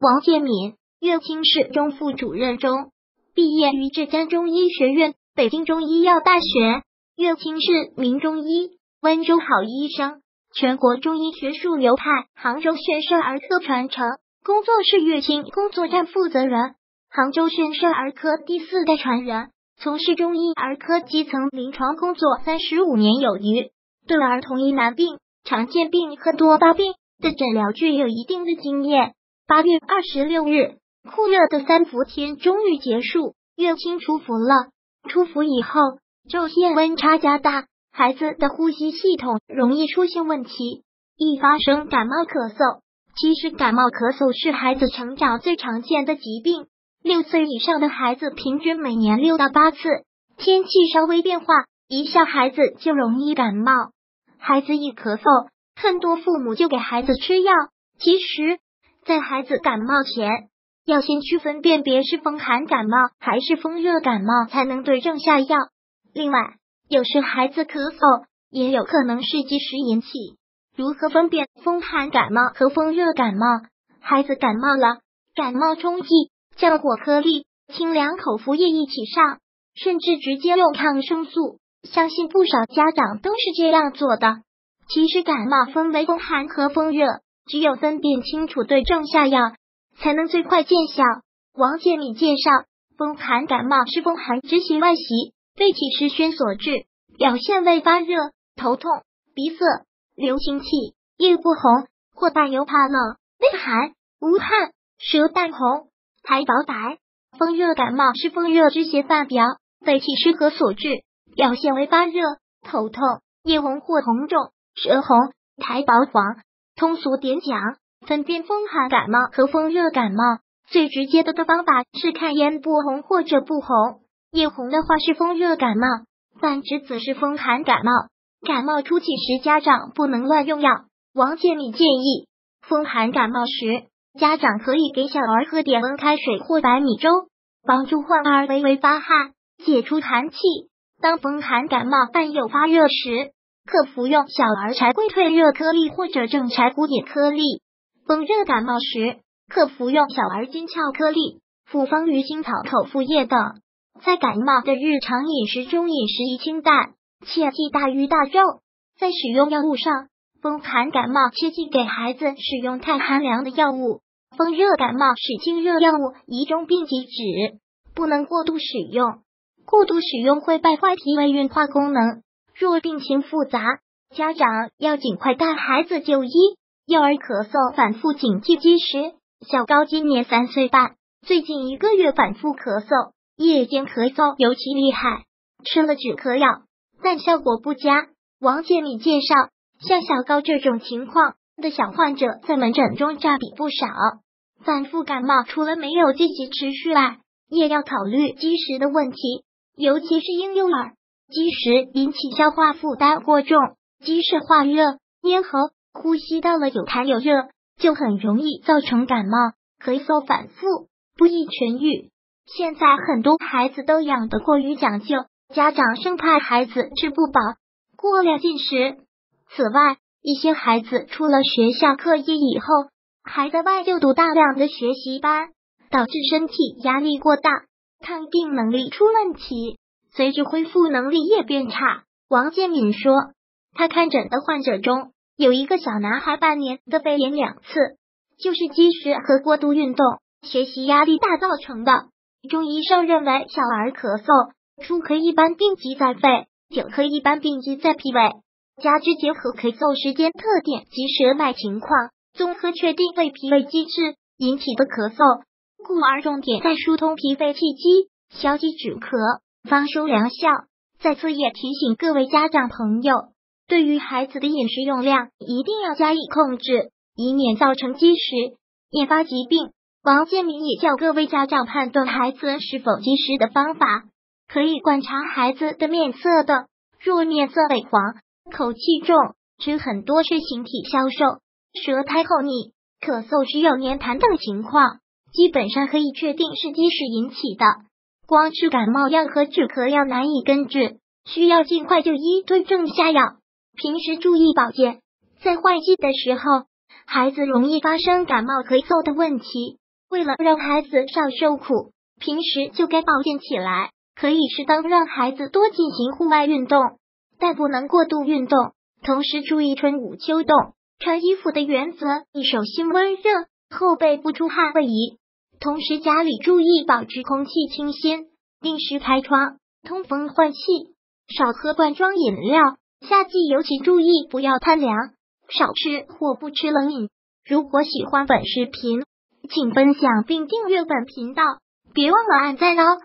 王建敏，乐清市中副主任中，毕业于浙江中医学院、北京中医药大学，乐清市名中医，温州好医生，全国中医学术流派杭州宣社儿科传承工作室乐清工作站负责人，杭州宣社儿科第4代传人，从事中医儿科基层临床工作35年有余，对儿童疑难病、常见病和多发病的诊疗具有一定的经验。8月26日，酷热的3伏天终于结束，乐清出伏了。出伏以后，昼夜温差加大，孩子的呼吸系统容易出现问题，易发生感冒咳嗽。其实感冒咳嗽是孩子成长最常见的疾病，6岁以上的孩子平均每年6到8次，天气稍微变化，一下孩子就容易感冒。孩子一咳嗽，很多父母就给孩子吃药，其实在孩子感冒前，要先区分辨别是风寒感冒还是风热感冒，才能对症下药。另外，有时孩子咳嗽也有可能是积食引起，如何分辨风寒感冒和风热感冒？孩子感冒了，感冒冲剂、降火颗粒、清凉口服液一起上，甚至直接用抗生素，相信不少家长都是这样做的。其实感冒分为风寒和风热，只有分辨清楚对症下药，才能最快见效。王建敏介绍，风寒感冒是风寒之邪外袭，被体湿宣所致，表现为发热、头痛、鼻塞、流清气、腋部红或伴有怕冷、内寒、无汗、舌淡红、苔薄白。风热感冒是风热之邪发表，被体湿和所致，表现为发热、头痛、腋红或红肿、舌红、苔薄黄。通俗点讲，分辨风寒感冒和风热感冒最直接的方法是看咽部红或者不红，腋红的话是风热感冒，泛指则是风寒感冒。感冒初期时，家长不能乱用药。王建敏建议，风寒感冒时，家长可以给小儿喝点温开水或白米粥，帮助患儿微微发汗，解除寒气。当风寒感冒伴有发热时，可服用小儿柴桂退热颗粒或者正柴胡野颗粒。风热感冒时，可服用小儿金翘颗粒、复方鱼腥草口服液等。在感冒的日常饮食中，饮食宜清淡，切忌大鱼大肉。在使用药物上，风寒感冒切忌给孩子使用太寒凉的药物，风热感冒使清热药物宜中并即止，不能过度使用。过度使用会败坏脾胃运化功能。若病情复杂，家长要尽快带孩子就医。幼儿咳嗽反复警惕积食，小高今年3岁半，最近1个月反复咳嗽，夜间咳嗽尤其厉害，吃了止咳药，但效果不佳。王建敏介绍，像小高这种情况的小患者在门诊中占比不少。反复感冒除了没有积极持续外，也要考虑积食的问题，尤其是婴幼儿。积食引起消化负担过重，积食化热，咽喉、呼吸道了有痰有热，就很容易造成感冒，咳嗽反复，不易痊愈。现在很多孩子都养得过于讲究，家长生怕孩子吃不饱，过量进食。此外，一些孩子出了学校课业以后，还在外就读大量的学习班，导致身体压力过大，抗病能力出问题，随着恢复能力也变差。王建敏说，他看诊的患者中有一个小男孩半年的肺炎2次，就是积食和过度运动、学习压力大造成的。中医上认为，小儿咳嗽，初咳一般病机在肺，久咳一般病机在脾胃，加之结合咳嗽时间特点及舌脉情况，综合确定为脾胃机制引起的咳嗽，故而重点在疏通脾肺气机，消积止咳，方收良效。在此也提醒各位家长朋友，对于孩子的饮食用量一定要加以控制，以免造成积食，引发疾病。王建民也教各位家长判断孩子是否积食的方法，可以观察孩子的面色的，若面色萎黄、口气重、吃很多是形体消瘦、舌苔厚腻、咳嗽时有黏痰等情况，基本上可以确定是积食引起的。光吃感冒药和止咳药难以根治，需要尽快就医，对症下药。平时注意保健，在换季的时候，孩子容易发生感冒咳嗽的问题，为了让孩子少受苦，平时就该保健起来，可以适当让孩子多进行户外运动，但不能过度运动。同时注意春捂秋冻，穿衣服的原则以手心温热，后背不出汗为宜。同时家里注意保持空气清新，定时开窗，通风换气，少喝罐装饮料。夏季尤其注意不要贪凉，少吃或不吃冷饮。如果喜欢本视频，请分享并订阅本频道，别忘了按赞哦。